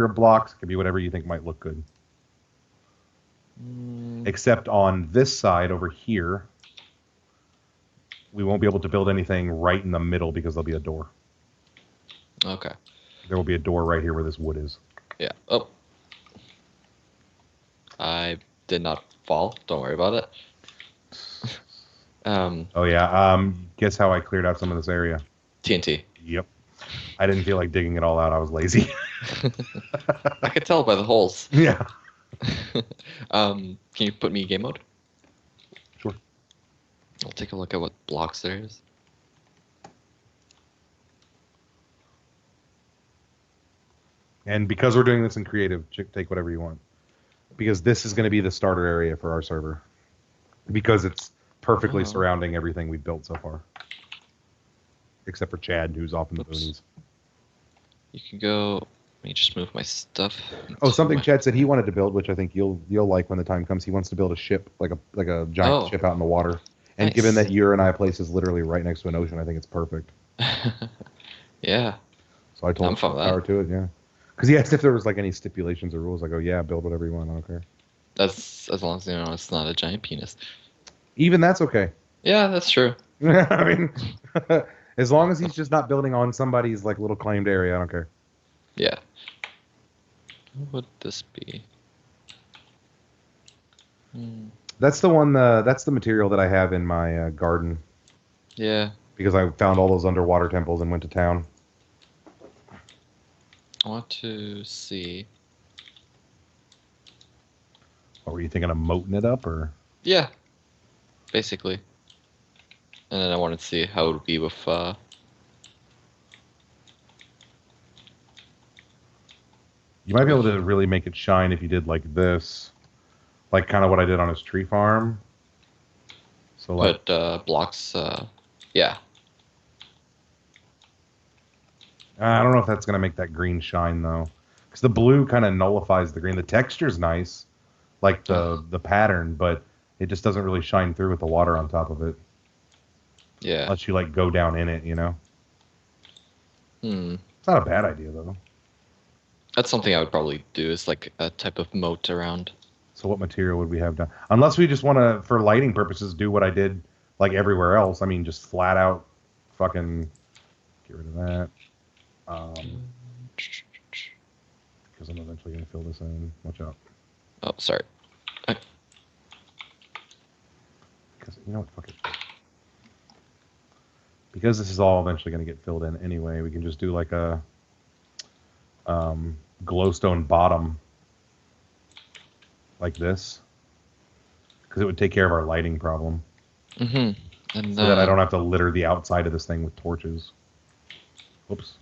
blocks. It could be whatever you think might look good. Except on this side over here, we won't be able to build anything right in the middle because there'll be a door. Okay. There will be a door right here where this wood is. Yeah. Oh. I did not fall. Don't worry about it. Oh yeah. Guess how I cleared out some of this area? TNT. Yep. I didn't feel like digging it all out. I was lazy. I could tell by the holes. Yeah. Can you put me in game mode? Sure. I'll take a look at what blocks there is. And because we're doing this in creative, take whatever you want. Because this is going to be the starter area for our server. Because it's perfectly surrounding everything we've built so far. Except for Chad, who's off in the boonies. You can go. Let me just move my stuff. Oh, something Chad said he wanted to build, which I think you'll like when the time comes. He wants to build a ship, like a giant ship out in the water. And nice. Given that your and I place is literally right next to an ocean, I think it's perfect. Yeah. So I told him power to it, yeah. Because he asked if there was like any stipulations or rules. I go, yeah, build whatever you want. I don't care. That's as long as you know it's not a giant penis. Even that's okay. Yeah, that's true. I mean, as long as he's just not building on somebody's like little claimed area, I don't care. Yeah. What would this be? That's the one. That's the material that I have in my garden. Yeah. Because I found all those underwater temples and went to town. I want to see. What were you thinking of moating it up, or? Yeah. Basically. And then I wanted to see how it would be with. You might be able to really make it shine if you did like this, like kind of what I did on his tree farm. So like, put blocks. Yeah. I don't know if that's gonna make that green shine though, because the blue kind of nullifies the green. The texture's nice, like the pattern, but it just doesn't really shine through with the water on top of it. Yeah. Unless you like go down in it, you know. It's not a bad idea though. That's something I would probably do, is like a type of moat around. So what material would we have done? Unless we just want to, for lighting purposes, do what I did like everywhere else. I mean, just flat out fucking get rid of that. Because I'm eventually going to fill this in. Watch out. Oh, sorry. Because, you know what? Fuck it. Because this is all eventually going to get filled in anyway, we can just do like a glowstone bottom like this, because it would take care of our lighting problem. And so that I don't have to litter the outside of this thing with torches. Whoops.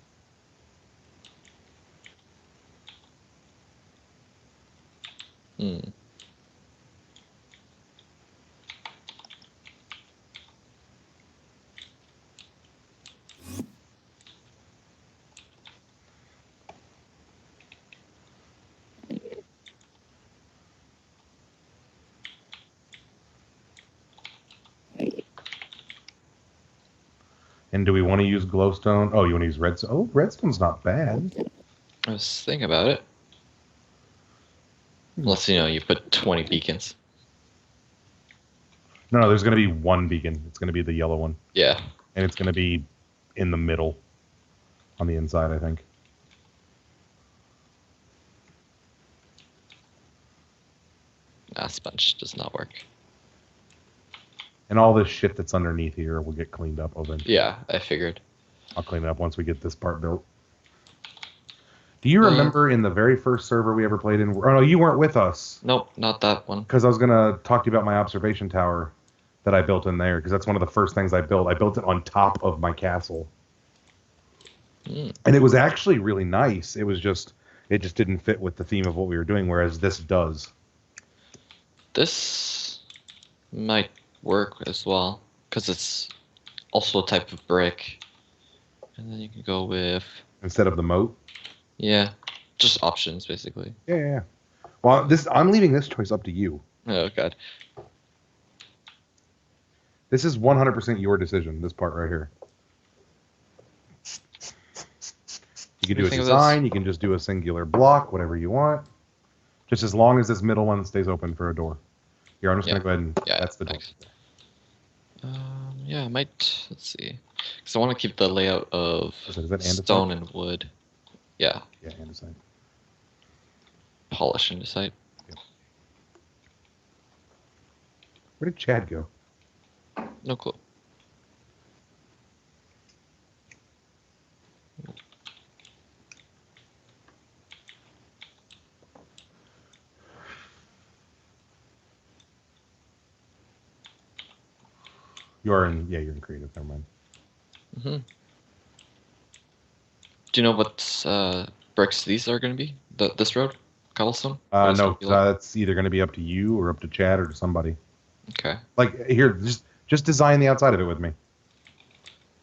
And do we want to use glowstone? Oh, you want to use redstone? Oh, redstone's not bad. I was thinking about it. Unless, you put 20 beacons. No, there's going to be one beacon. It's going to be the yellow one. Yeah. And it's going to be in the middle on the inside, I think. Sponge does not work. And all this shit that's underneath here will get cleaned up eventually. Yeah, I figured. I'll clean it up once we get this part built. Do you remember in the very first server we ever played in? Oh, no, you weren't with us. Nope, not that one. Because I was going to talk to you about my observation tower that I built in there, because that's one of the first things I built. I built it on top of my castle. And it was actually really nice. It just didn't fit with the theme of what we were doing, whereas this does. This might work as well, because it's also a type of brick. And then you can go with... Instead of the moat? Yeah, just options, basically. Yeah. Well, I'm leaving this choice up to you. Oh, God. This is 100% your decision, this part right here. You can What do a do you think of design. You can just do a singular block, whatever you want. Just as long as this middle one stays open for a door. Here, I'm just going to go ahead and... Yeah, that's the door. thanks. Yeah, I might. Let's see. Because I want to keep the layout of Is that stone andesite? and wood. Yeah, Yeah, andesite. polish andesite. Where did Chad go? No clue. You're in creative. Never mind. hmm Do you know what bricks these are going to be? This road? Cobblestone? What it's No, gonna be like? that's either going to be up to you or up to Chad or to somebody. Okay. Like here, just design the outside of it with me.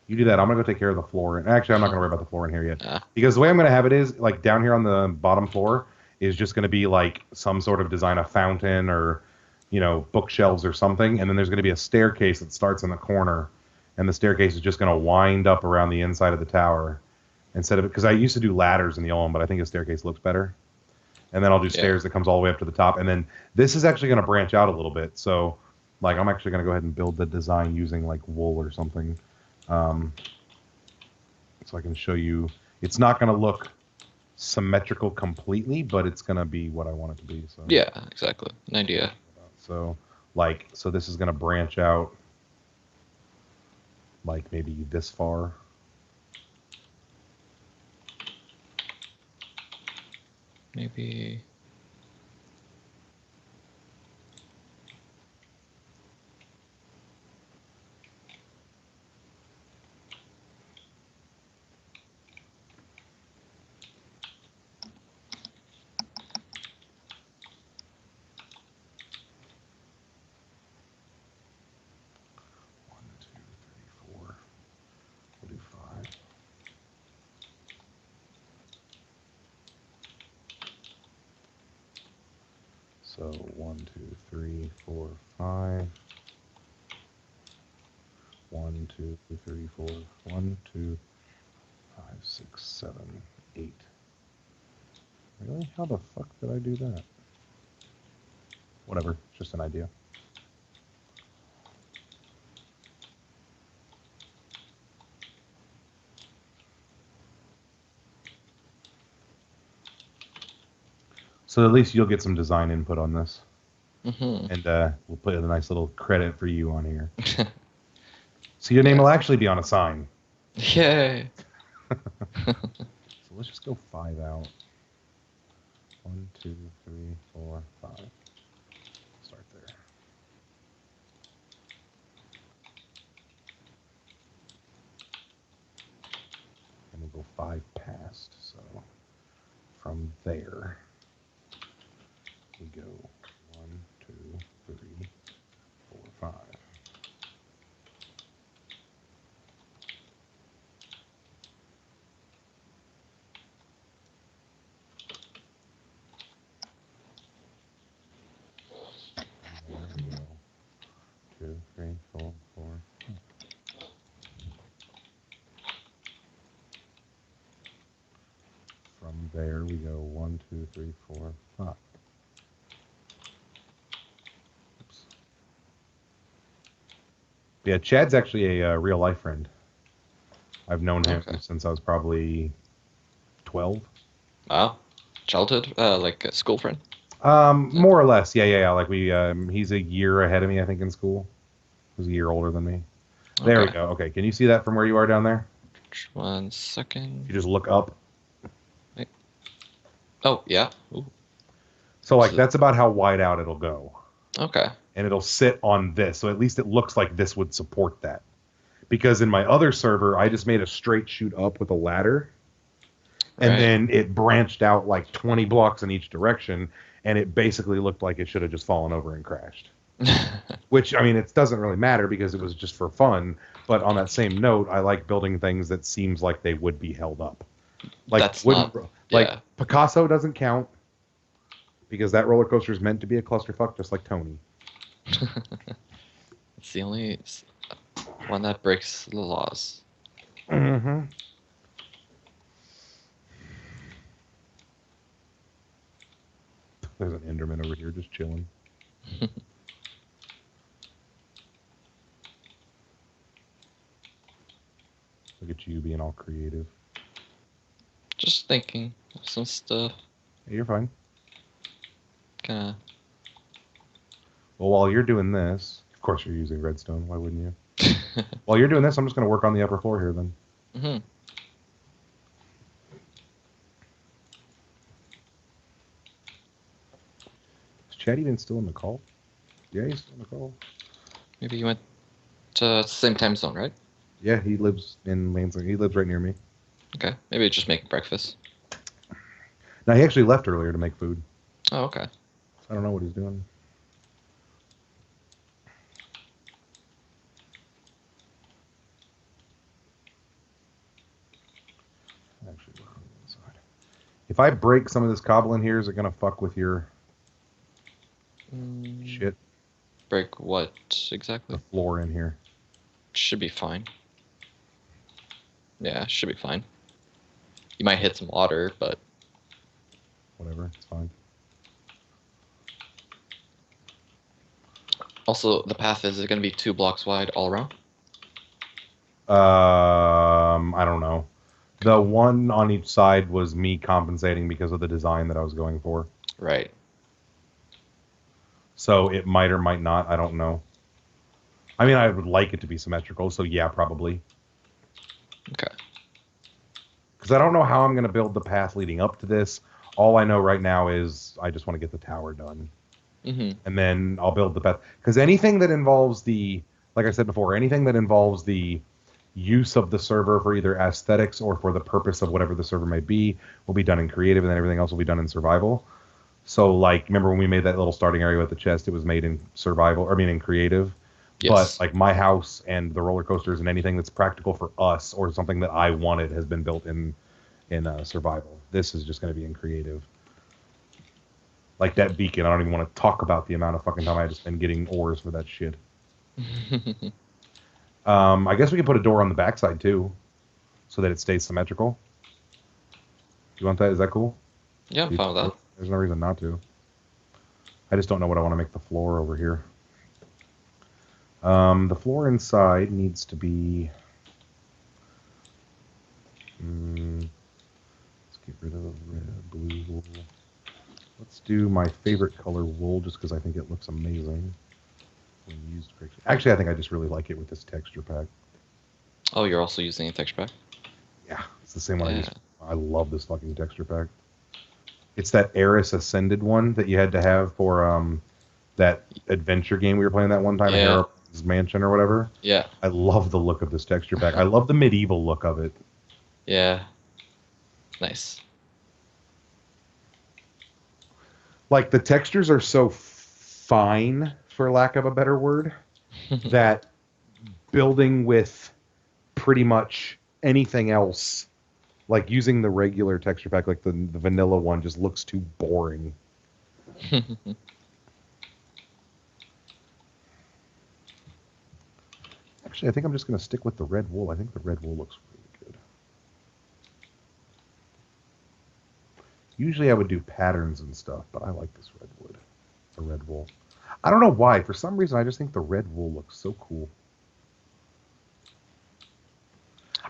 You do that. I'm gonna go take care of the floor. And actually, I'm not gonna worry about the floor in here yet, because the way I'm gonna have it is like down here on the bottom floor is just gonna be like some sort of design, a fountain or bookshelves or something, and then there's gonna be a staircase that starts in the corner, and the staircase is just gonna wind up around the inside of the tower instead of because I used to do ladders in the old one, but I think a staircase looks better. And then I'll do stairs that comes all the way up to the top, and then this is actually gonna branch out a little bit. So like I'm actually gonna go ahead and build the design using like wool or something. So I can show you. It's not going to look symmetrical completely, but it's going to be what I want it to be. So Yeah, exactly. An idea. So this is going to branch out like maybe this far. Maybe. One, two, three, four. We'll do 5. So 1, 2, 3, 4, 5. 1, 2, 3, 4. 1, 2, 5, 6, 7, 8. Really? How the fuck did I do that? Whatever. Just an idea. So at least you'll get some design input on this. And we'll put a nice little credit for you on here. So your name will actually be on a sign. Yay! So let's just go 5 out. 1, 2, 3, 4, 5. Start there. And we'll go 5 past. So from there, we go 1, 2, 3, 4, 5. And there we go. 2, 3, 4, 4. From there, we go 1, 2, 3, 4, 5. Oops. Yeah, Chad's actually a real life friend. I've known him since I was probably 12. Wow. Childhood? Like a school friend? More or less. Yeah. Like he's a year ahead of me, I think, in school. He's a year older than me. There we go. Okay, can you see that from where you are down there? 1 second. You just look up. Wait. Oh, yeah. Ooh. So like that's about how wide out it'll go. Okay. And it'll sit on this, so at least it looks like this would support that. Because in my other server, I just made a straight shoot up with a ladder. And then it branched out like 20 blocks in each direction, and it basically looked like it should have just fallen over and crashed. Which, I mean, it doesn't really matter because it was just for fun. But on that same note, I like building things that seems like they would be held up. Like that's not, like Picasso doesn't count because that roller coaster is meant to be a clusterfuck, just like Tony. It's the only one that breaks the laws. Mm-hmm. There's an Enderman over here just chilling. Look at you being all creative. Just thinking of some stuff. Hey, you're fine. Kinda. Well, while you're doing this, of course you're using redstone. Why wouldn't you? While you're doing this, I'm just going to work on the upper floor here then. Mm-hmm. Is Chad even still in the call? Yeah, he's still in the call. Maybe you went to the same time zone, right? Yeah, he lives in Lansing. He lives right near me. Okay. Maybe just make breakfast. Now, he actually left earlier to make food. Oh, okay. I don't know what he's doing. Actually, work on the inside. If I break some of this cobble in here, is it going to fuck with your shit? Break what exactly? The floor in here. Should be fine. Yeah, should be fine. You might hit some water, but Whatever, it's fine. also the path is it going to be 2 blocks wide all around? I don't know. The one on each side was me compensating because of the design that I was going for. Right. So it might or might not. I don't know. I mean, I would like it to be symmetrical, so yeah, probably. Okay. Because I don't know how I'm going to build the path leading up to this. All I know right now is I just want to get the tower done. Mm-hmm. And then I'll build the path. Because anything that involves the, like I said before, anything that involves the use of the server for either aesthetics or for the purpose of whatever the server may be will be done in creative, and then everything else will be done in survival. So, like, remember when we made that little starting area with the chest? It was made in survival, I mean, in creative. Yes. But, like, my house and the roller coasters and anything that's practical for us or something that I wanted has been built in survival. This is just going to be in creative. Like that beacon, I don't even want to talk about the amount of fucking time I just been getting ores for that shit. I guess we can put a door on the backside too, so that it stays symmetrical. You want that? Is that cool? Yeah, I'm fine with that. There's no reason not to. I just don't know what I want to make the floor over here. The floor inside needs to be... let's get rid of the red, blue wool. Let's do my favorite color wool, just because I think it looks amazing when used correctly. Actually, I think I just really like it with this texture pack. Oh, you're also using a texture pack? Yeah, it's the same one I Yeah. use. I love this fucking texture pack. It's that Eris Ascended one that you had to have for that adventure game we were playing that one time, Yeah. Harrow's Mansion or whatever. Yeah. I love the look of this texture pack. I love the medieval look of it. Yeah. Nice. Like, the textures are so fine, for lack of a better word, that building with pretty much anything else, like using the regular texture pack, like the vanilla one, just looks too boring. Actually, I think I'm just going to stick with the red wool. I think the red wool looks really good. Usually I would do patterns and stuff, but I like this red wood, the red wool. I don't know why. For some reason, I just think the red wool looks so cool.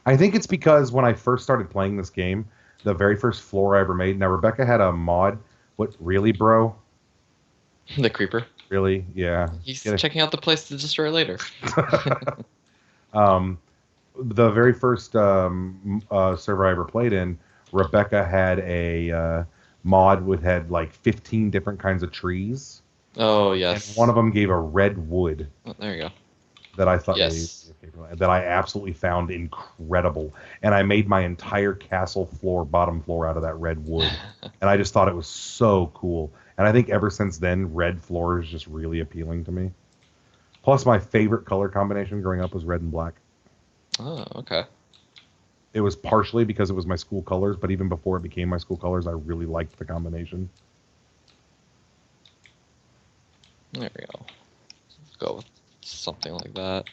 I think it's because when I first started playing this game, the very first floor I ever made. Now, Rebecca had a mod. What, really, bro? The creeper. Really? Yeah. He's checking out the place to destroy later. The very first server I ever played in, Rebecca had a mod which had like 15 different kinds of trees. Oh, yes. And one of them gave a red wood. Oh, there you go. That I thought Yes. that I absolutely found incredible. And I made my entire castle floor, bottom floor, out of that red wood. And I just thought it was so cool. And I think ever since then, red floor is just really appealing to me. Plus, my favorite color combination growing up was red and black. Oh, okay. It was partially because it was my school colors, but even before it became my school colors, I really liked the combination. There we go. Let's go with something like that.